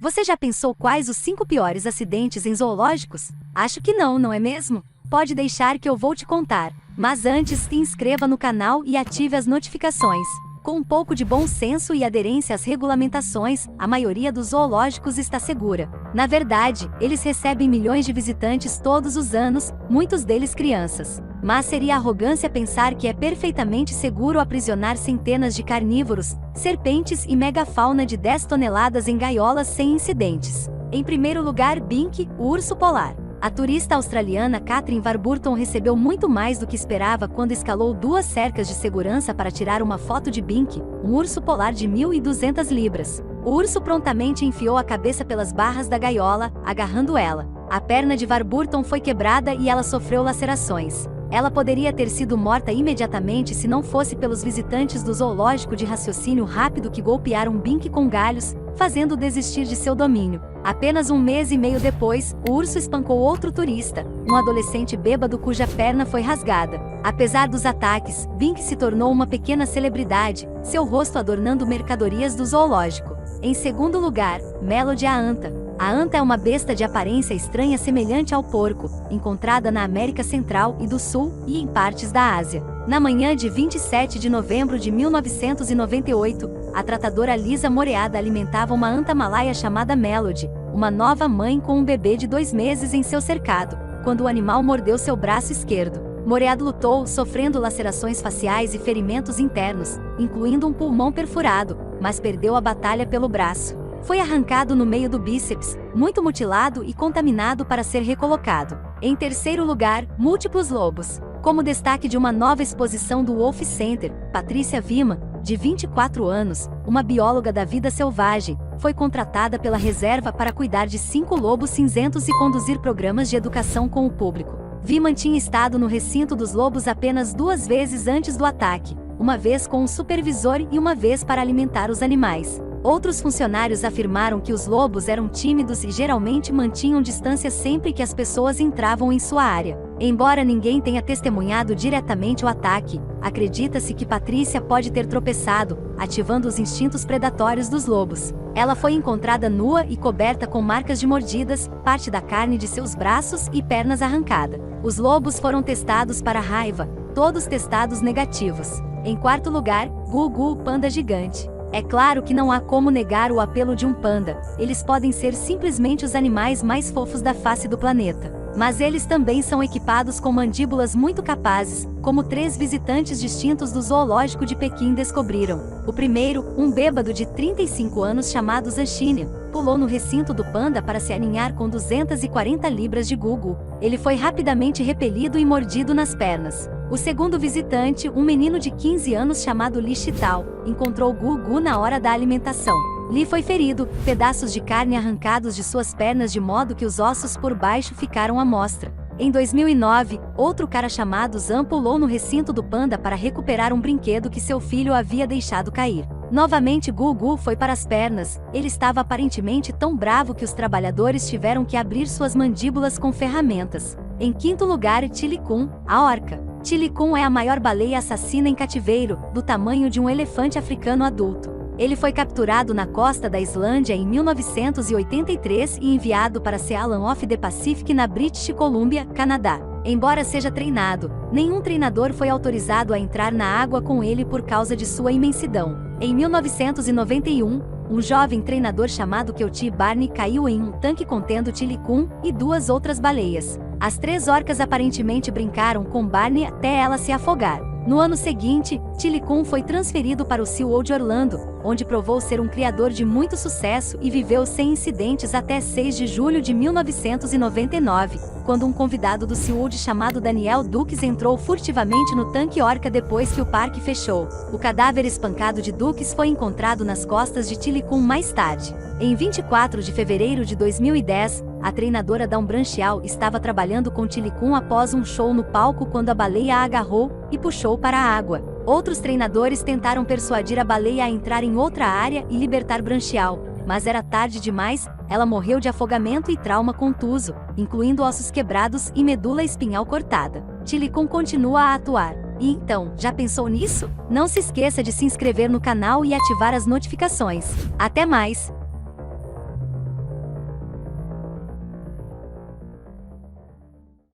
Você já pensou quais os 5 piores acidentes em zoológicos? Acho que não, não é mesmo? Pode deixar que eu vou te contar. Mas antes, se inscreva no canal e ative as notificações. Com um pouco de bom senso e aderência às regulamentações, a maioria dos zoológicos está segura. Na verdade, eles recebem milhões de visitantes todos os anos, muitos deles crianças. Mas seria arrogância pensar que é perfeitamente seguro aprisionar centenas de carnívoros, serpentes e megafauna de 10 toneladas em gaiolas sem incidentes. Em primeiro lugar, Bink, o urso polar. A turista australiana Catherine Warburton recebeu muito mais do que esperava quando escalou 2 cercas de segurança para tirar uma foto de Bink, um urso polar de 1.200 libras. O urso prontamente enfiou a cabeça pelas barras da gaiola, agarrando ela. A perna de Warburton foi quebrada e ela sofreu lacerações. Ela poderia ter sido morta imediatamente se não fosse pelos visitantes do zoológico de raciocínio rápido que golpearam Bink com galhos, fazendo desistir de seu domínio. Apenas 1 mês e meio depois, o urso espancou outro turista, um adolescente bêbado cuja perna foi rasgada. Apesar dos ataques, Bink se tornou uma pequena celebridade, seu rosto adornando mercadorias do zoológico. Em segundo lugar, Melody a anta. A anta é uma besta de aparência estranha semelhante ao porco, encontrada na América Central e do Sul e em partes da Ásia. Na manhã de 27 de novembro de 1998, a tratadora Lisa Moreada alimentava uma anta malaia chamada Melody, uma nova mãe com um bebê de 2 meses em seu cercado, quando o animal mordeu seu braço esquerdo. Moreada lutou, sofrendo lacerações faciais e ferimentos internos, incluindo um pulmão perfurado, mas perdeu a batalha pelo braço. Foi arrancado no meio do bíceps, muito mutilado e contaminado para ser recolocado. Em terceiro lugar, múltiplos lobos. Como destaque de uma nova exposição do Wolf Center, Patrícia Vima, de 24 anos, uma bióloga da vida selvagem, foi contratada pela reserva para cuidar de 5 lobos cinzentos e conduzir programas de educação com o público. Vima tinha estado no recinto dos lobos apenas 2 vezes antes do ataque, uma vez com um supervisor e uma vez para alimentar os animais. Outros funcionários afirmaram que os lobos eram tímidos e geralmente mantinham distância sempre que as pessoas entravam em sua área. Embora ninguém tenha testemunhado diretamente o ataque, acredita-se que Patrícia pode ter tropeçado, ativando os instintos predatórios dos lobos. Ela foi encontrada nua e coberta com marcas de mordidas, parte da carne de seus braços e pernas arrancada. Os lobos foram testados para raiva, todos testados negativos. Em quarto lugar, Gugu, o panda gigante. É claro que não há como negar o apelo de um panda, eles podem ser simplesmente os animais mais fofos da face do planeta. Mas eles também são equipados com mandíbulas muito capazes, como 3 visitantes distintos do zoológico de Pequim descobriram. O primeiro, um bêbado de 35 anos chamado Zanchinian, pulou no recinto do panda para se aninhar com 240 libras de Gugu. Ele foi rapidamente repelido e mordido nas pernas. O segundo visitante, um menino de 15 anos chamado Li Chitao, encontrou Gugu na hora da alimentação. Li foi ferido, pedaços de carne arrancados de suas pernas de modo que os ossos por baixo ficaram à mostra. Em 2009, outro cara chamado Zan pulou no recinto do panda para recuperar um brinquedo que seu filho havia deixado cair. Novamente Gugu foi para as pernas, ele estava aparentemente tão bravo que os trabalhadores tiveram que abrir suas mandíbulas com ferramentas. Em quinto lugar, Tilicum, a orca. Tilicum é a maior baleia assassina em cativeiro, do tamanho de um elefante africano adulto. Ele foi capturado na costa da Islândia em 1983 e enviado para Ceylon of the Pacific na British Columbia, Canadá. Embora seja treinado, nenhum treinador foi autorizado a entrar na água com ele por causa de sua imensidão. Em 1991, um jovem treinador chamado Kelty Barney caiu em um tanque contendo Tilicum e 2 outras baleias. As 3 orcas aparentemente brincaram com Barney até ela se afogar. No ano seguinte, Tilicum foi transferido para o SeaWorld de Orlando, onde provou ser um criador de muito sucesso e viveu sem incidentes até 6 de julho de 1999, quando um convidado do SeaWorld chamado Daniel Dukes entrou furtivamente no tanque orca depois que o parque fechou. O cadáver espancado de Dukes foi encontrado nas costas de Tilicum mais tarde. Em 24 de fevereiro de 2010, a treinadora Dawn Branchial estava trabalhando com Tilicum após um show no palco quando a baleia a agarrou e puxou para a água. Outros treinadores tentaram persuadir a baleia a entrar em outra área e libertar Branchial, mas era tarde demais, ela morreu de afogamento e trauma contuso, incluindo ossos quebrados e medula espinhal cortada. Tilicum continua a atuar. E então, já pensou nisso? Não se esqueça de se inscrever no canal e ativar as notificações. Até mais!